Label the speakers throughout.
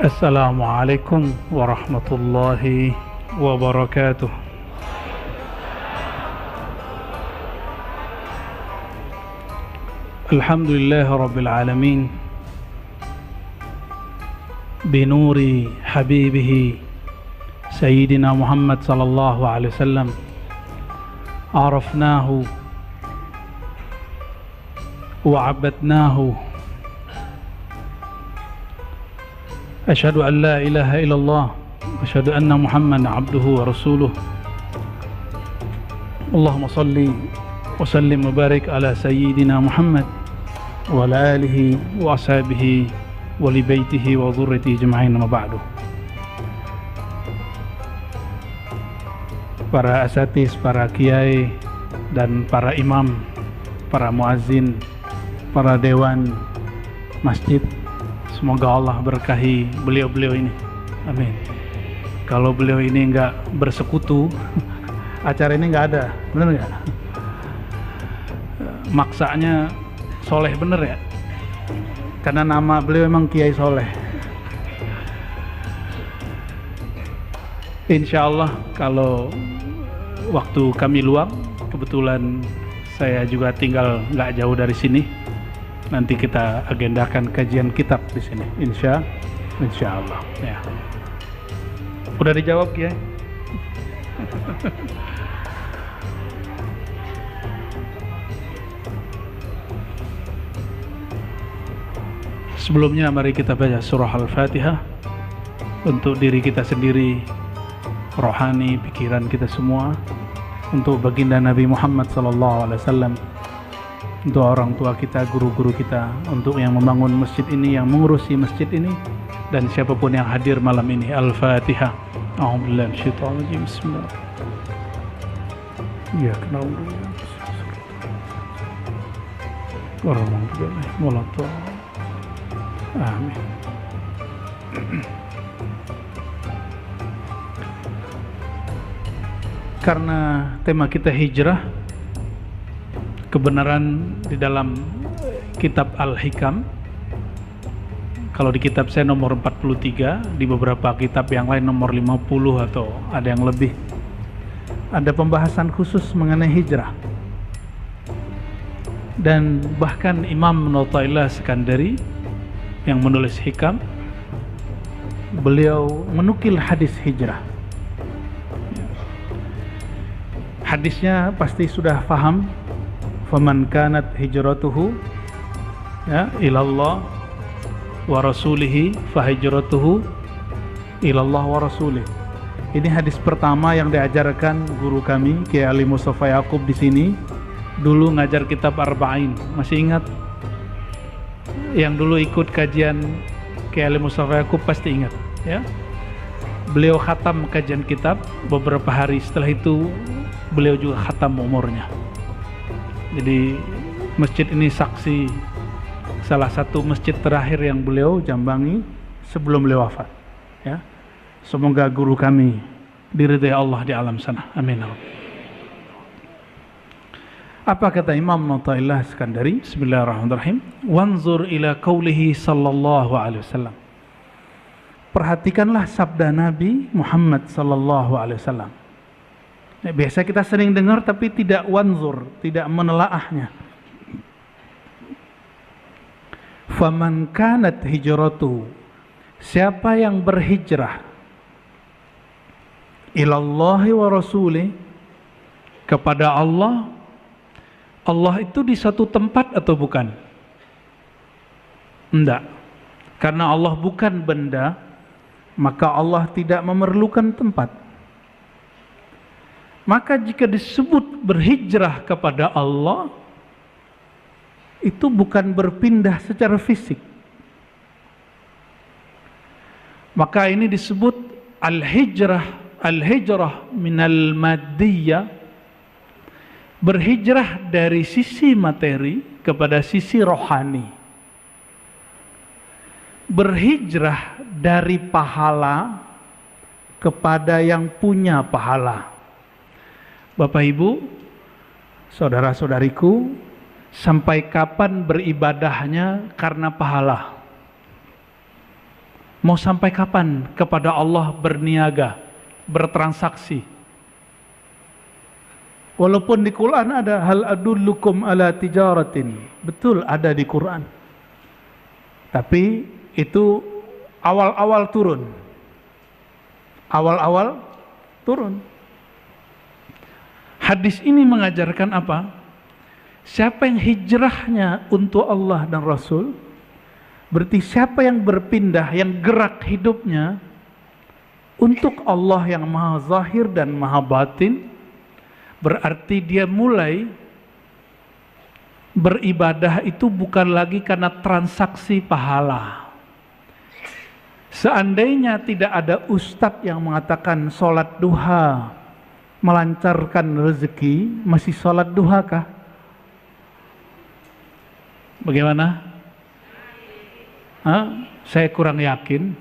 Speaker 1: Assalamualaikum warahmatullahi wabarakatuh. Alhamdulillah rabbil alamin binuri habibihi sayyidina Muhammad sallallahu alaihi wasallam arafnahu wa abadnahu. Asyhadu an la ilaha illallah wa asyhadu anna Muhammadan abduhu wa rasuluh. Allahumma salli wa sallim wa barik ala sayyidina Muhammad wa ala alihi wa ashabihi wa li baitihi wa dhurriyyatihi ajma'in, ma ba'du. Para asatiz, para kiai dan para imam, para muazzin, para dewan masjid, semoga Allah berkahi beliau-beliau ini. Amin. Kalau beliau ini nggak bersekutu, acara ini nggak ada, bener nggak? Maksanya soleh bener ya? Karena nama beliau memang Kiai Soleh. Insya Allah kalau waktu kami luang, kebetulan saya juga tinggal nggak jauh dari sini. Nanti kita agendakan kajian kitab di sini, insya Allah. Ya. Udah dijawab ya? Sebelumnya mari kita baca surah Al-Fatihah untuk diri kita sendiri, rohani, pikiran kita semua, untuk baginda Nabi Muhammad SAW, untuk orang tua kita, guru-guru kita, untuk yang membangun masjid ini, yang mengurusi masjid ini, dan siapapun yang hadir malam ini. Al-Fatihah. A'udzubillahi minasyaitonir rajim. Bismillah. Ya, kenal dulu. Warahmatullahi. Amin. Karena tema kita hijrah, kebenaran di dalam kitab Al-Hikam. Kalau di kitab saya nomor 43, di beberapa kitab yang lain nomor 50 atau ada yang lebih. Ada pembahasan khusus mengenai hijrah. Dan bahkan Imam Athaillah Sekandari yang menulis Hikam, beliau menukil hadis hijrah. Hadisnya pasti sudah paham. Faman kanat hijratuhu ya ilallah wa rasulihi fahijratuhu ilallah wa rasulih. Ini hadis pertama yang diajarkan guru kami Kiai Ali Mustafa Yaqub di sini. Dulu ngajar kitab Arba'in, masih ingat? Yang dulu ikut kajian Kiai Ali Mustafa Yaqub pasti ingat ya. Beliau khatam kajian kitab beberapa hari setelah itu, beliau juga khatam umurnya. Jadi masjid ini saksi salah satu masjid terakhir yang beliau jambangi sebelum beliau wafat ya. Semoga guru kami diridai Allah di alam sana. Amin. Apa kata Imam Athaillah Sekandari? Bismillahirrahmanirrahim. Wanzur ila qaulihi sallallahu alaihi wasallam. Perhatikanlah sabda Nabi Muhammad sallallahu alaihi wasallam. Biasa kita sering dengar tapi tidak wanzur, tidak menelaahnya. Faman kanat hijratu, siapa yang berhijrah ilallahi wa rasulih, kepada Allah. Allah itu di satu tempat atau bukan? Enggak. Karena Allah bukan benda, maka Allah tidak memerlukan tempat. Maka jika disebut berhijrah kepada Allah, itu bukan berpindah secara fisik. Maka ini disebut al-hijrah minal maddiyah, berhijrah dari sisi materi kepada sisi rohani. Berhijrah dari pahala kepada yang punya pahala. Bapak Ibu, saudara-saudariku, sampai kapan beribadahnya karena pahala? Mau sampai kapan kepada Allah berniaga, bertransaksi? Walaupun di Quran ada hal adullukum ala tijaratin. Betul ada di Quran. Tapi itu awal-awal turun. Awal-awal turun. Hadis ini mengajarkan apa? Siapa yang hijrahnya untuk Allah dan Rasul, berarti siapa yang berpindah, yang gerak hidupnya untuk Allah yang maha zahir dan maha batin, berarti dia mulai beribadah itu bukan lagi karena transaksi pahala. Seandainya tidak ada ustadz yang mengatakan sholat duha melancarkan rezeki, masih sholat duha kah? Bagaimana? Saya kurang yakin.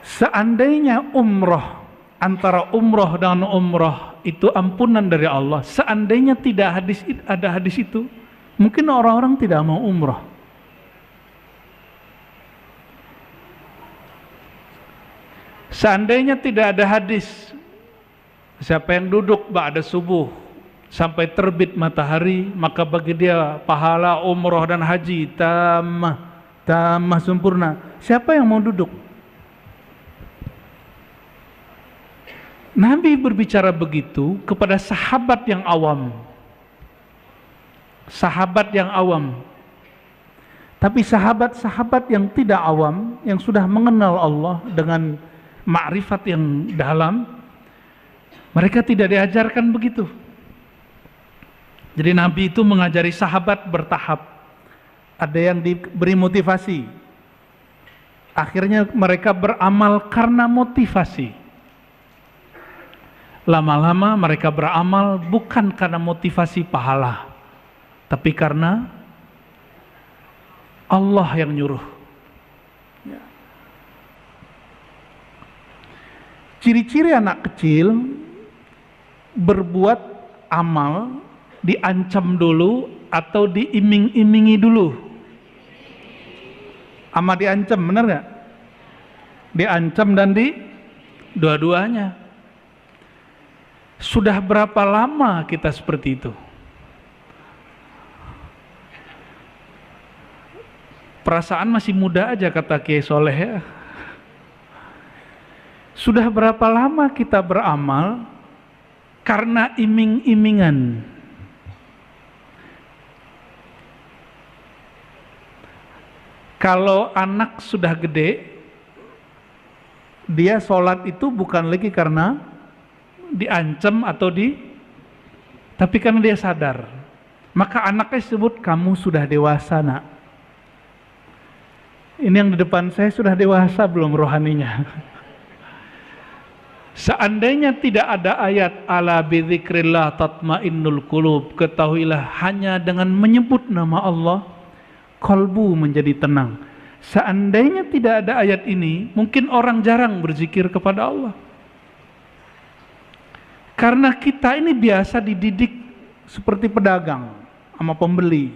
Speaker 1: Seandainya umroh, antara umroh dan umroh itu ampunan dari Allah, seandainya tidak ada hadis itu, mungkin orang-orang tidak mau umroh. Seandainya tidak ada hadis, siapa yang duduk ba'da subuh sampai terbit matahari, maka bagi dia pahala umroh dan haji tamah sempurna. Siapa yang mau duduk? Nabi berbicara begitu kepada sahabat yang awam. Sahabat yang awam. Tapi sahabat-sahabat yang tidak awam, yang sudah mengenal Allah dengan ma'rifat yang dalam, mereka tidak diajarkan begitu. Jadi Nabi itu mengajari sahabat bertahap. Ada yang diberi motivasi, akhirnya mereka beramal karena motivasi. Lama-lama mereka beramal bukan karena motivasi pahala, tapi karena Allah yang nyuruh. Ciri-ciri anak kecil berbuat amal diancam dulu atau diiming-imingi dulu? Ama diancam, benar nggak? Diancam dan dua-duanya. Sudah berapa lama kita seperti itu? Perasaan masih muda aja, kata Kiai Soleh ya. Sudah berapa lama kita beramal karena iming-imingan? Kalau anak sudah gede, dia sholat itu bukan lagi karena diancam atau tapi karena dia sadar. Maka anaknya sebut, kamu sudah dewasa nak. Ini yang di depan saya sudah dewasa belum rohaninya? Seandainya tidak ada ayat ala bidzikrillah tatmainnul qulub, ketahuilah hanya dengan menyebut nama Allah kalbu menjadi tenang. Seandainya tidak ada ayat ini, mungkin orang jarang berzikir kepada Allah. Karena kita ini biasa dididik seperti pedagang sama pembeli.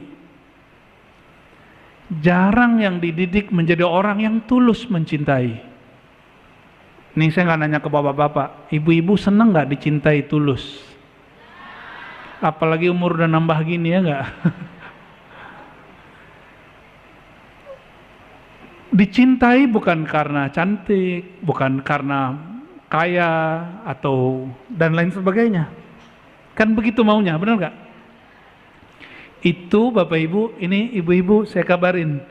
Speaker 1: Jarang yang dididik menjadi orang yang tulus mencintai. Ini saya nggak nanya ke bapak-bapak, ibu-ibu seneng nggak dicintai tulus? Apalagi umur udah nambah gini ya nggak? Dicintai bukan karena cantik, bukan karena kaya atau dan lain sebagainya. Kan begitu maunya, benar nggak? Itu bapak ibu, ini ibu-ibu saya kabarin,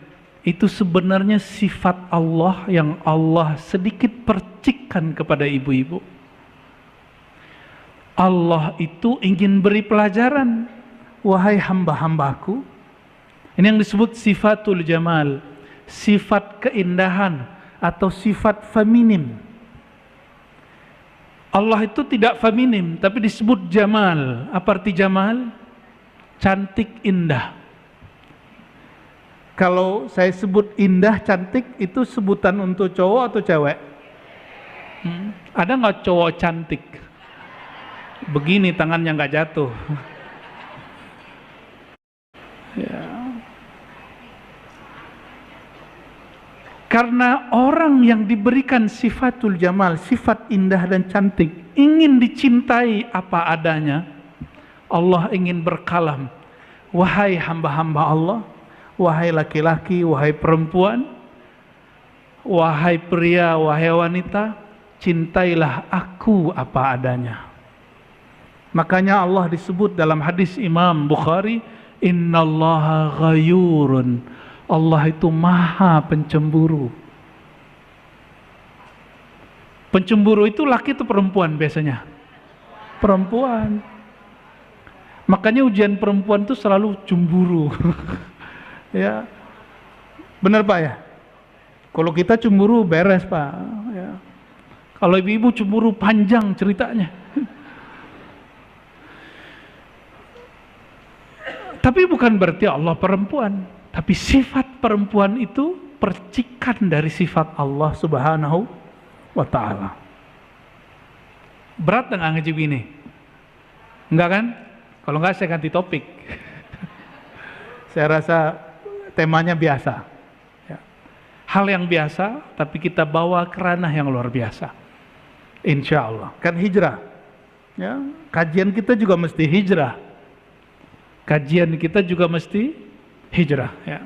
Speaker 1: itu sebenarnya sifat Allah yang Allah sedikit percikkan kepada ibu-ibu. Allah itu ingin beri pelajaran, wahai hamba-hambaku. Ini yang disebut sifatul jamal, sifat keindahan atau sifat feminim. Allah itu tidak feminim, tapi disebut jamal. Apa arti jamal? Cantik, indah. Kalau saya sebut indah, cantik, itu sebutan untuk cowok atau cewek? Ada nggak cowok cantik? Begini tangannya nggak jatuh. Ya. Karena orang yang diberikan sifatul jamal, sifat indah dan cantik, ingin dicintai apa adanya, Allah ingin berkalam, wahai hamba-hamba Allah, wahai laki-laki, wahai perempuan, wahai pria, wahai wanita, cintailah aku apa adanya. Makanya Allah disebut dalam hadis Imam Bukhari, innallaha ghayurun, Allah itu maha pencemburu. Pencemburu itu laki atau perempuan biasanya? Perempuan. Makanya ujian perempuan itu selalu cemburu. Ya, benar Pak ya? Kalau kita cemburu beres Pak. Ya. Kalau ibu-ibu cemburu panjang ceritanya. Tapi bukan berarti Allah perempuan. Tapi sifat perempuan itu percikan dari sifat Allah Subhanahu wa ta'ala. Berat nggak ngaji begini? Enggak kan? Kalau enggak saya ganti topik. Saya rasa temanya biasa. Ya. Hal yang biasa, tapi kita bawa ke ranah yang luar biasa. Insya Allah. Kan hijrah. Ya. Kajian kita juga mesti hijrah. Kajian kita juga mesti hijrah. Ya.